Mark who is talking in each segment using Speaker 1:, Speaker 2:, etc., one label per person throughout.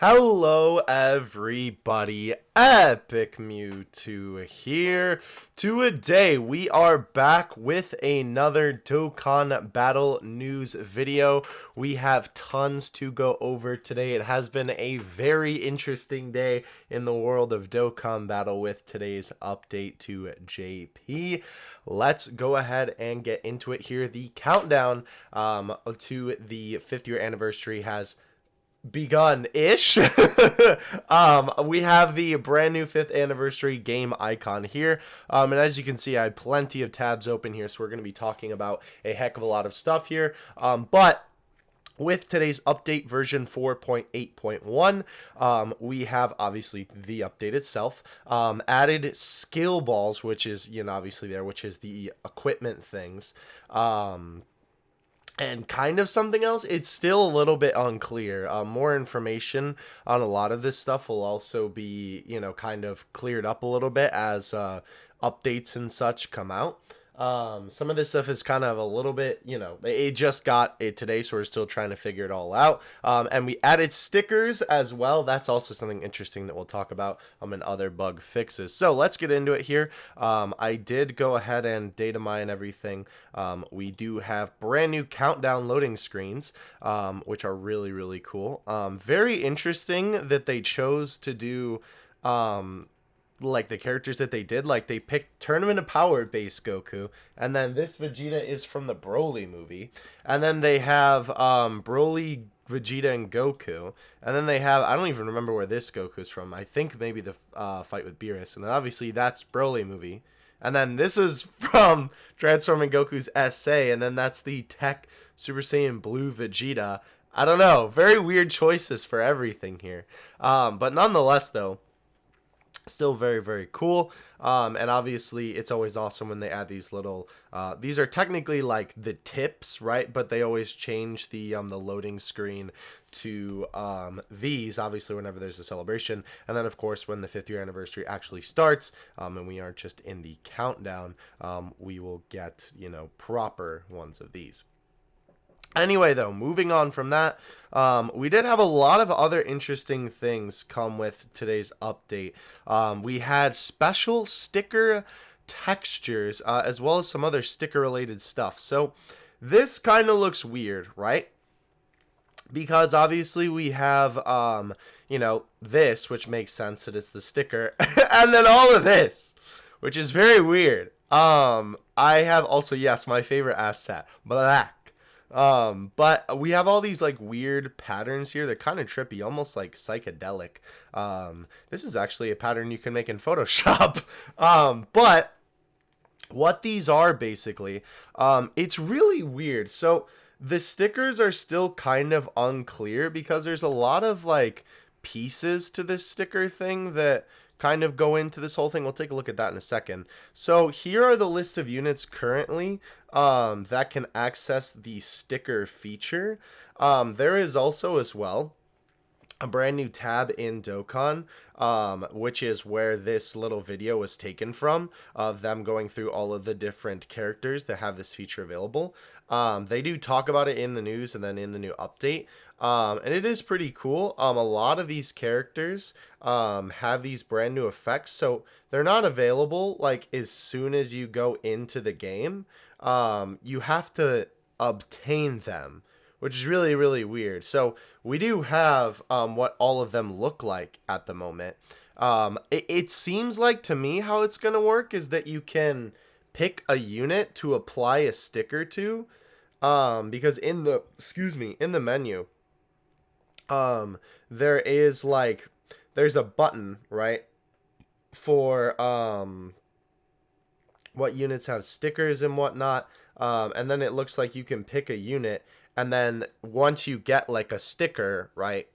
Speaker 1: Hello everybody, Epic Mewtwo here. Today we are back with another Dokkan Battle news video. We have tons to go over today. It has been a very interesting day in the world of Dokkan Battle with today's update to JP. Let's go ahead and get into it here. The countdown to the 5th year anniversary has begun-ish. We have the brand new 5th anniversary game icon here, and as you can see, I had plenty of tabs open here, so we're going to be talking about a heck of a lot of stuff here, but with today's update version 4.8.1, we have obviously the update itself, added skill balls, which is, obviously there, which is the equipment things, and kind of something else. It's still a little bit unclear. More information on a lot of this stuff will also be, kind of cleared up a little bit as updates and such come out. Some of this stuff is kind of a little bit, it just got it today, so we're still trying to figure it all out. And we added stickers as well. That's also something interesting that we'll talk about in other bug fixes. So let's get into it here. I did go ahead and data mine everything. We do have brand new countdown loading screens, which are really, really cool. Very interesting that they chose to do like the characters that they did. Like they picked Tournament of Power based Goku, and then this Vegeta is from the Broly movie, and then they have Broly, Vegeta, and Goku, and then they have, I don't even remember where this Goku's from. I think maybe the fight with Beerus, and then obviously that's Broly movie, and then this is from Transforming Goku's SA, and then that's the Tech Super Saiyan Blue Vegeta. I don't know, very weird choices for everything here, but nonetheless though, still very, very cool. And obviously it's always awesome when they add these little these are technically like the tips, right? But they always change the loading screen to these, obviously, whenever there's a celebration. And then of course when the 5th year anniversary actually starts, and we aren't just in the countdown, we will get, proper ones of these. Anyway, though, moving on from that, we did have a lot of other interesting things come with today's update. We had special sticker textures, as well as some other sticker-related stuff. So this kind of looks weird, right? Because obviously we have, this, which makes sense that it's the sticker, and then all of this, which is very weird. I have also, yes, my favorite asset, black. But we have all these like weird patterns here. They're kind of trippy, almost like psychedelic. This is actually a pattern you can make in Photoshop. But what these are basically, it's really weird. So the stickers are still kind of unclear because there's a lot of like pieces to this sticker thing that kind of go into this whole thing. We'll take a look at that in a second. So here are the list of units currently that can access the sticker feature. There is also as well a brand new tab in Dokkan, which is where this little video was taken from, of them going through all of the different characters that have this feature available. They do talk about it in the news and then in the new update, and it is pretty cool. A lot of these characters have these brand new effects, so they're not available like as soon as you go into the game. You have to obtain them, which is really, really weird. So we do have what all of them look like at the moment. It seems like to me how it's going to work is that you can pick a unit to apply a sticker to, because in the menu, there is like, there's a button, right, for what units have stickers and whatnot, and then it looks like you can pick a unit, and then once you get like a sticker, right,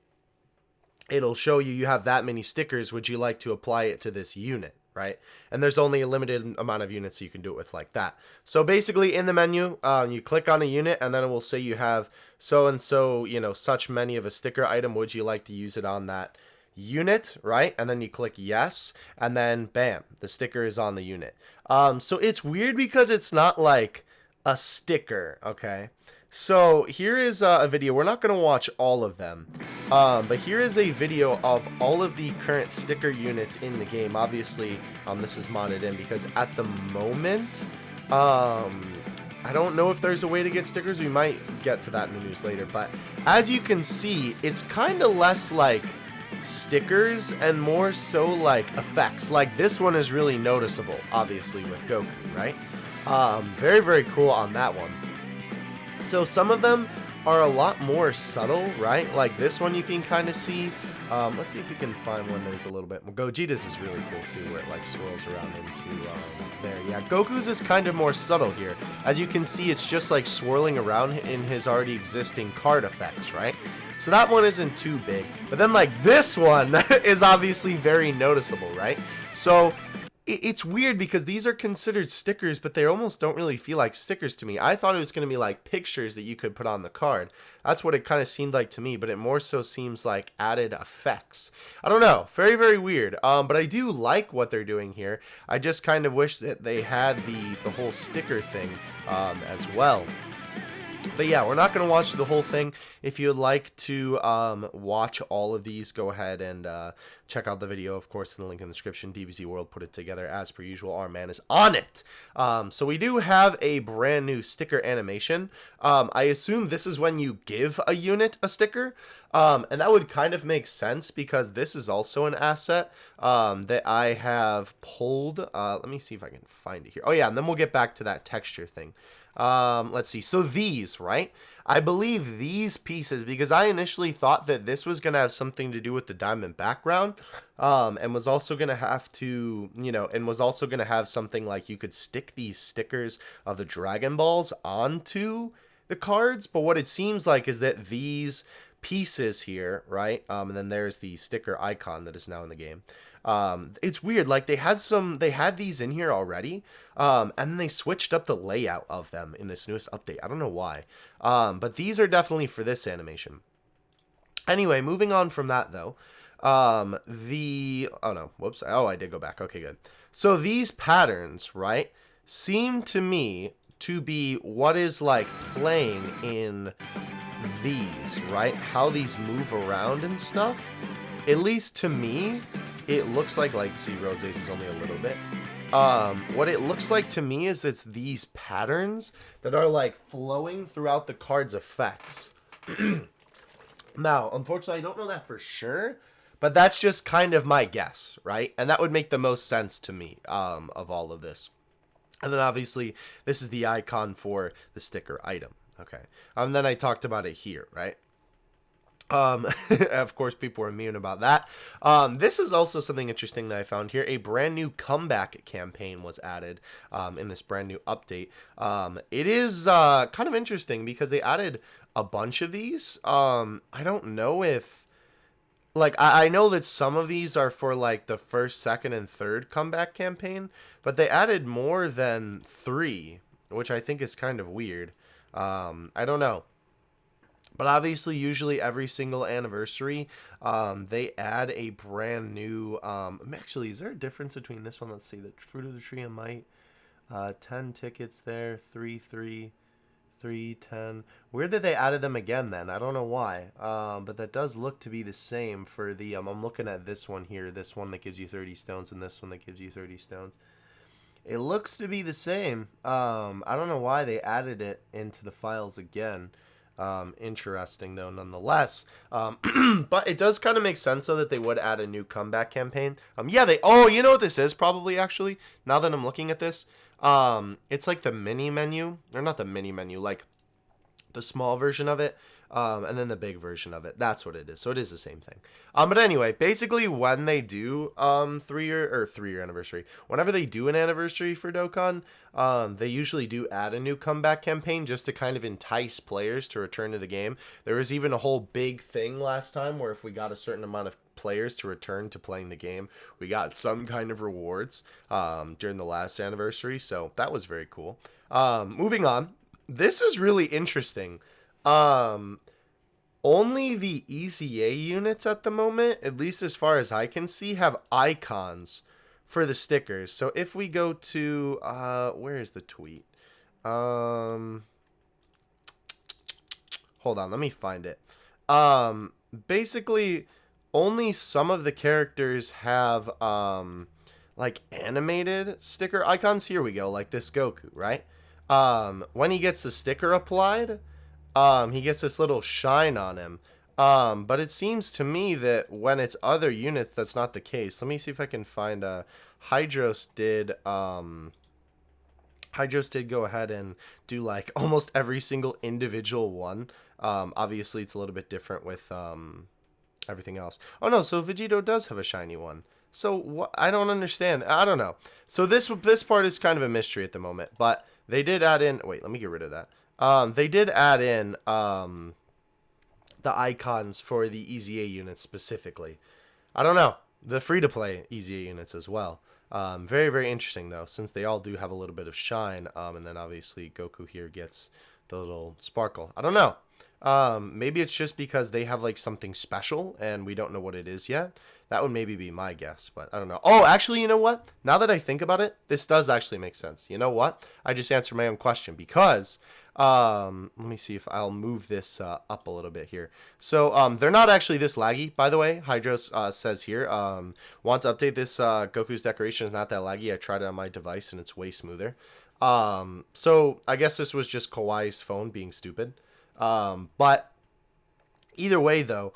Speaker 1: it'll show you have that many stickers. Would you like to apply it to this unit, right? And there's only a limited amount of units, so you can do it with like that. So basically in the menu, you click on a unit, and then it will say you have so-and-so, such many of a sticker item. Would you like to use it on that unit, right? And then you click yes, and then bam, the sticker is on the unit. So it's weird because it's not like a sticker, okay? So here is a video. We're not going to watch all of them, but here is a video of all of the current sticker units in the game. Obviously, this is modded in because at the moment, I don't know if there's a way to get stickers. We might get to that in the news later, but as you can see, it's kind of less like stickers and more so like effects. Like this one is really noticeable, obviously, with Goku, right? Very, very cool on that one. So some of them are a lot more subtle, right? Like this one you can kind of see. Let's see if we can find one that's a little bit more. Gogeta's is really cool too, where it like swirls around into there. Yeah, Goku's is kind of more subtle here. As you can see, it's just like swirling around in his already existing card effects, right? So that one isn't too big. But then like this one is obviously very noticeable, right? So it's weird because these are considered stickers, but they almost don't really feel like stickers to me. I thought it was going to be like pictures that you could put on the card. That's what it kind of seemed like to me, but it more so seems like added effects. I don't know. Very, very weird. But I do like what they're doing here. I just kind of wish that they had the whole sticker thing as well. But yeah, we're not going to watch the whole thing. If you'd like to watch all of these, go ahead and check out the video, of course, in the link in the description. DBZ World put it together as per usual. Our man is on it. So we do have a brand new sticker animation. I assume this is when you give a unit a sticker. And that would kind of make sense because this is also an asset that I have pulled. Let me see if I can find it here. Oh, yeah, and then we'll get back to that texture thing. Let's see. So these, right? I believe these pieces, because I initially thought that this was going to have something to do with the diamond background, and was also going to have to, and was also going to have something like you could stick these stickers of the Dragon Balls onto the cards. But what it seems like is that these pieces here, right? And then there's the sticker icon that is now in the game. It's weird. Like they had these in here already. And then they switched up the layout of them in this newest update. I don't know why. But these are definitely for this animation. Anyway, moving on from that though. Oh no, whoops. Oh, I did go back. Okay, good. So these patterns, right, seem to me to be what is like playing in these, right? How these move around and stuff. At least to me, it looks like see, Rose's is only a little bit. What it looks like to me is it's these patterns that are like flowing throughout the card's effects. Now, unfortunately, I don't know that for sure, but that's just kind of my guess, right? And that would make the most sense to me of all of this. And then obviously, this is the icon for the sticker item. Okay. Then I talked about it here, right? Of course, people are immune about that. This is also something interesting that I found here. A brand new comeback campaign was added in this brand new update. It is kind of interesting because they added a bunch of these. I don't know if... Like, I know that some of these are for, like, the first, second, and third comeback campaign, but they added more than 3, which I think is kind of weird. I don't know. But obviously, usually every single anniversary, they add a brand new... actually, is there a difference between this one? Let's see. The Fruit of the Tree of Might. 10 tickets there. 3, 3, 3, 10. Weird that they added them again then. I don't know why. But that does look to be the same for the... I'm looking at this one here. This one that gives you 30 stones and this one that gives you 30 stones. It looks to be the same. I don't know why they added it into the files again. Interesting though nonetheless. But it does kind of make sense though that they would add a new comeback campaign. Yeah, you know what this is probably actually, now that I'm looking at this. It's like the mini menu, or not the mini menu, like the small version of it. And then the big version of it. That's what it is. So it is the same thing. But anyway, basically when they do 3-year anniversary, whenever they do an anniversary for Dokkan, they usually do add a new comeback campaign just to kind of entice players to return to the game. There was even a whole big thing last time where if we got a certain amount of players to return to playing the game, we got some kind of rewards during the last anniversary. So that was very cool. Moving on. This is really interesting. Only the EZA units at the moment, at least as far as I can see, have icons for the stickers. So if we go to, where is the tweet? hold on, let me find it. Basically, only some of the characters have like animated sticker icons. Here we go, like this Goku, right? When he gets the sticker applied, he gets this little shine on him. But it seems to me that when it's other units, that's not the case. Let me see if I can find Hydros did go ahead and do like almost every single individual one. Obviously it's a little bit different with everything else. Oh no, so Vegito does have a shiny one. So what? I don't understand. I don't know. So this part is kind of a mystery at the moment, but they did add in. Wait, let me get rid of that. They did add in the icons for the EZA units specifically. I don't know. The free-to-play EZA units as well. Very, very interesting, though, since they all do have a little bit of shine. And then, obviously, Goku here gets the little sparkle. I don't know. Maybe it's just because they have, like, something special, and we don't know what it is yet. That would maybe be my guess, but I don't know. Oh, actually, you know what? Now that I think about it, this does actually make sense. You know what? I just answered my own question because... let me see if I'll move this up a little bit here. So they're not actually this laggy, by the way. Hydros says here, want to update this. Goku's decoration is not that laggy. I tried it on my device and it's way smoother. So I guess this was just Kawaii's phone being stupid. But either way, though,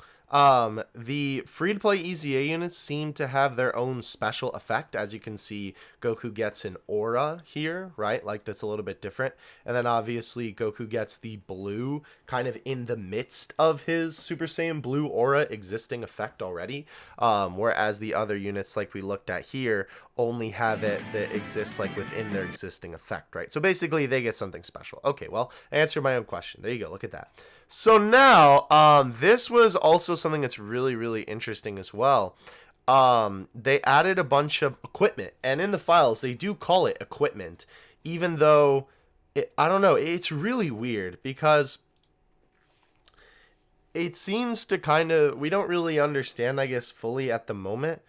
Speaker 1: the free-to-play EZA units seem to have their own special effect. As you can see, Goku gets an aura here, right? Like, that's a little bit different. And then, obviously, Goku gets the blue kind of in the midst of his Super Saiyan Blue aura existing effect already. Whereas the other units, like we looked at here, only have it that exists, like, within their existing effect, right? So, basically, they get something special. Okay, well, I answered my own question. There you go. Look at that. So now, this was also something that's really, really interesting as well. They added a bunch of equipment, and in the files, they do call it equipment, even though, I don't know, it's really weird, because it seems to kind of, we don't really understand, I guess, fully at the moment,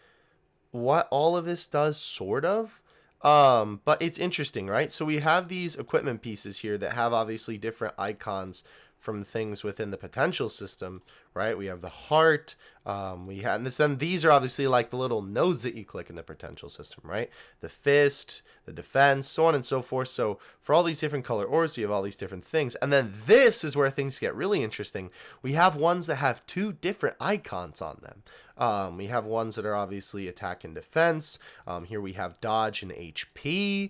Speaker 1: what all of this does, sort of. But it's interesting, right? So we have these equipment pieces here that have obviously different icons from things within the potential system, right? We have the heart, we have, and then these are obviously like the little nodes that you click in the potential system, right? The fist, the defense, so on and so forth. So for all these different color ores, you have all these different things. And then this is where things get really interesting. We have ones that have two different icons on them. We have ones that are obviously attack and defense. Here we have dodge and HP.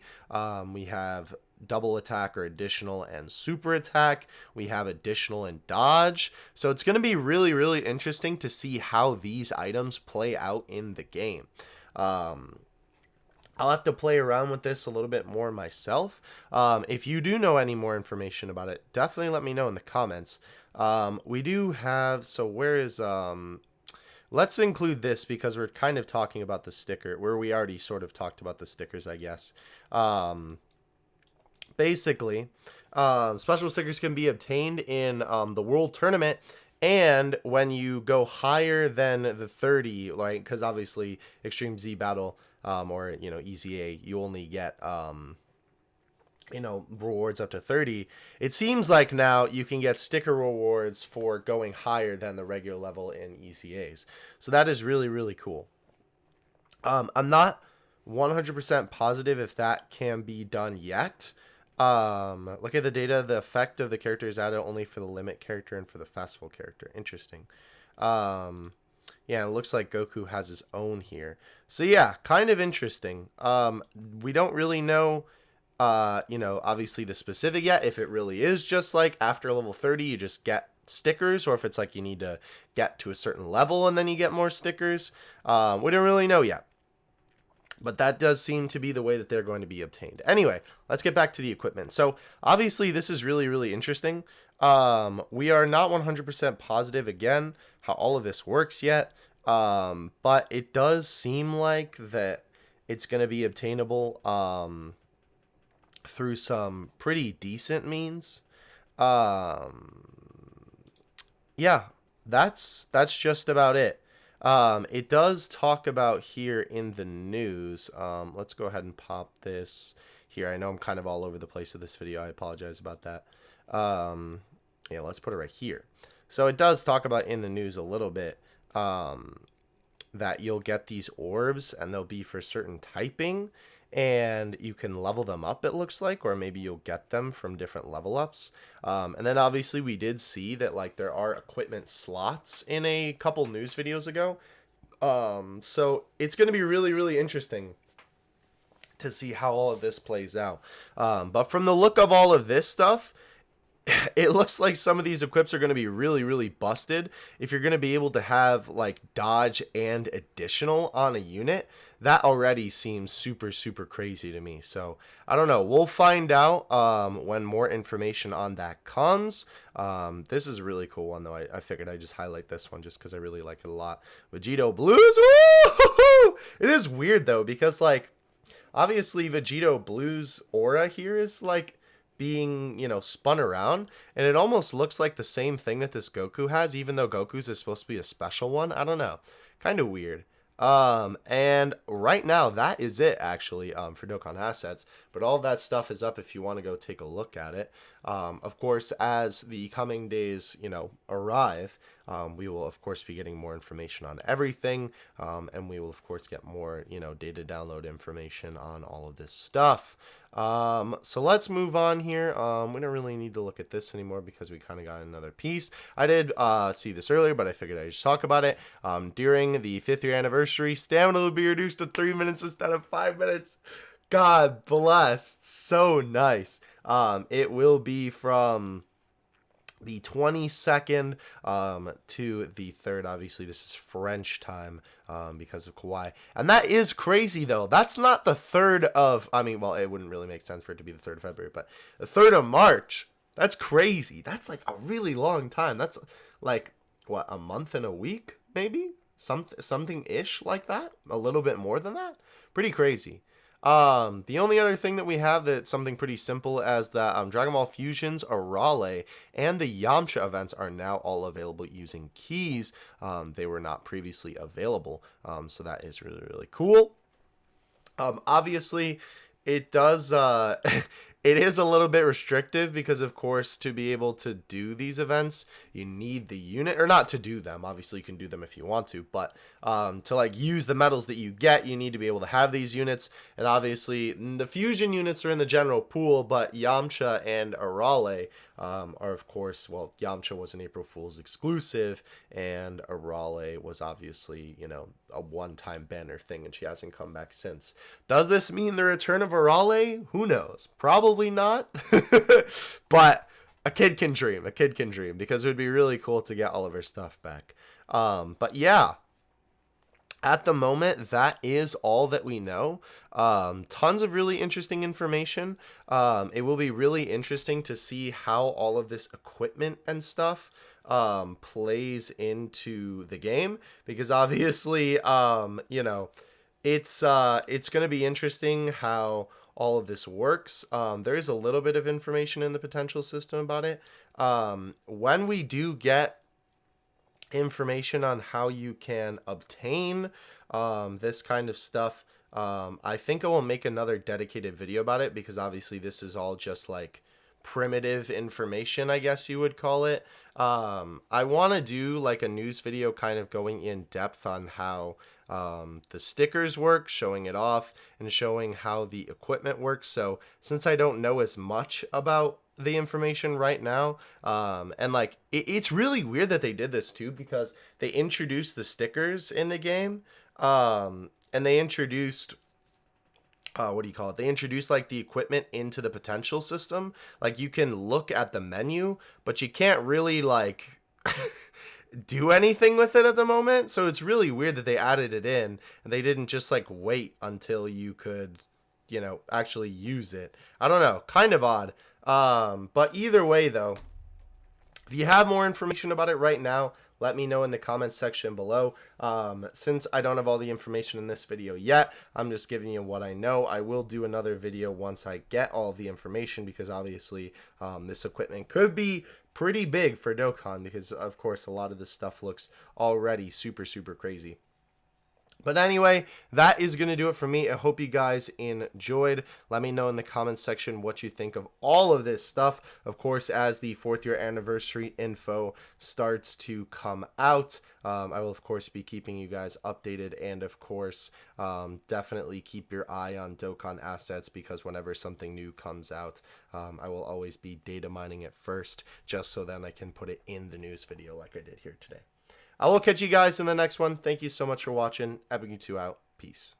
Speaker 1: We have double attack or additional and super attack. We have additional and dodge. So it's going to be really, really interesting to see how these items play out in the game. I'll have to play around with this a little bit more myself. If you do know any more information about it, definitely let me know in the comments. We do have, so where is, let's include this because we're kind of talking about the sticker, where we already sort of talked about the stickers, I guess. Basically, special stickers can be obtained in the World Tournament, and when you go higher than the 30, like, because obviously Extreme Z Battle, or, you know, EZA, you only get, you know, rewards up to 30. It seems like now you can get sticker rewards for going higher than the regular level in EZAs. So that is really, really cool. I'm not 100% positive if that can be done yet. Look at the data. The effect of the character is added only for the limit character and for the festival character. Interesting. Yeah, it looks like Goku has his own here. So yeah, kind of interesting. We don't really know, you know, obviously the specific yet, if it really is just like after level 30, you just get stickers, or if it's like you need to get to a certain level and then you get more stickers. We don't really know yet. But that does seem to be the way that they're going to be obtained. Anyway, let's get back to the equipment. So obviously this is really, really interesting. We are not 100% positive, again, how all of this works yet. But it does seem like that it's going to be obtainable through some pretty decent means. Yeah, that's just about it. It does talk about here in the news. Let's go ahead and pop this here. I know I'm kind of all over the place with this video. I apologize about that. Yeah, let's put it right here. So it does talk about in the news a little bit that you'll get these orbs and they'll be for certain typing and you can level them up, it looks like, or maybe you'll get them from different level ups. And then obviously we did see that like there are equipment slots in a couple news videos ago. So it's going to be really, really interesting to see how all of this plays out. But from the look of all of this stuff, it looks like some of these equips are going to be really, really busted. If you're going to be able to have like dodge and additional on a unit, that already seems super, super crazy to me. So I don't know. We'll find out when more information on that comes. This is a really cool one, though. I figured I'd just highlight this one just because I really like it a lot. Vegito Blues. Woo! It is weird, though, because like obviously Vegito Blues aura here is like being, you know, spun around, and it almost looks like the same thing that this Goku has, even though Goku's is supposed to be a special one. I don't know, kind of weird. And right now that is it actually for Dokkan assets, but all that stuff is up if you want to go take a look at it. Of course, as the coming days, you know, arrive, we will of course be getting more information on everything, and we will of course get more, you know, data download information on all of this stuff. So let's move on here. We don't really need to look at this anymore because we kind of got another piece. I did see this earlier, but I figured I'd just talk about it. During the 5th year anniversary, stamina will be reduced to 3 minutes instead of 5 minutes. God bless. So nice. It will be from the 22nd to the 3rd. Obviously, this is French time because of Kawhi. And that is crazy, though. That's not the 3rd of... I mean, well, it wouldn't really make sense for it to be the 3rd of February, but the 3rd of March. That's crazy. That's like a really long time. That's like, what, a month and a week, maybe? Something-ish like that? A little bit more than that? Pretty crazy. The only other thing that we have that's something pretty simple as that Dragon Ball Fusions, Arale, and the Yamcha events are now all available using keys. They were not previously available, so that is really, really cool. Obviously, it does... It is a little bit restrictive because, of course, to be able to do these events, you need the unit, or not to do them. Obviously, you can do them if you want to, but to like use the medals that you get, you need to be able to have these units. And obviously, the fusion units are in the general pool, but Yamcha and Arale are, of course, well, Yamcha was an April Fool's exclusive, and Arale was obviously, you know, a one-time banner thing, and she hasn't come back since. Does this mean the return of Arale? Who knows? Probably not. But a kid can dream. A kid can dream, because it would be really cool to get all of her stuff back. But yeah, at the moment, that is all that we know. Tons of really interesting information. It will be really interesting to see how all of this equipment and stuff plays into the game, because obviously, you know, it's going to be interesting how all of this works. There is a little bit of information in the potential system about it. When we do get information on how you can obtain this kind of stuff, I think I will make another dedicated video about it, because obviously this is all just like primitive information, I guess you would call it. I want to do like a news video kind of going in depth on how the stickers work, showing it off, and showing how the equipment works. So since I don't know as much about the information right now, and like it's really weird that they did this too, because they introduced the stickers in the game, and they introduced what do you call it? They introduced like the equipment into the potential system. Like you can look at the menu, but you can't really like do anything with it at the moment. So it's really weird that they added it in and they didn't just like wait until you could, you know, actually use it. I don't know, kind of odd. But either way though, if you have more information about it right now, let me know in the comments section below. Since I don't have all the information in this video yet, I'm just giving you what I know. I will do another video once I get all of the information, because obviously this equipment could be pretty big for Dokkan, because of course a lot of this stuff looks already super, super crazy. But anyway, that is going to do it for me. I hope you guys enjoyed. Let me know in the comments section what you think of all of this stuff. Of course, as the 4th year anniversary info starts to come out, I will, of course, be keeping you guys updated. And, of course, definitely keep your eye on Dokkan assets, because whenever something new comes out, I will always be data mining it first, just so then I can put it in the news video like I did here today. I will catch you guys in the next one. Thank you so much for watching. Epic2 out. Peace.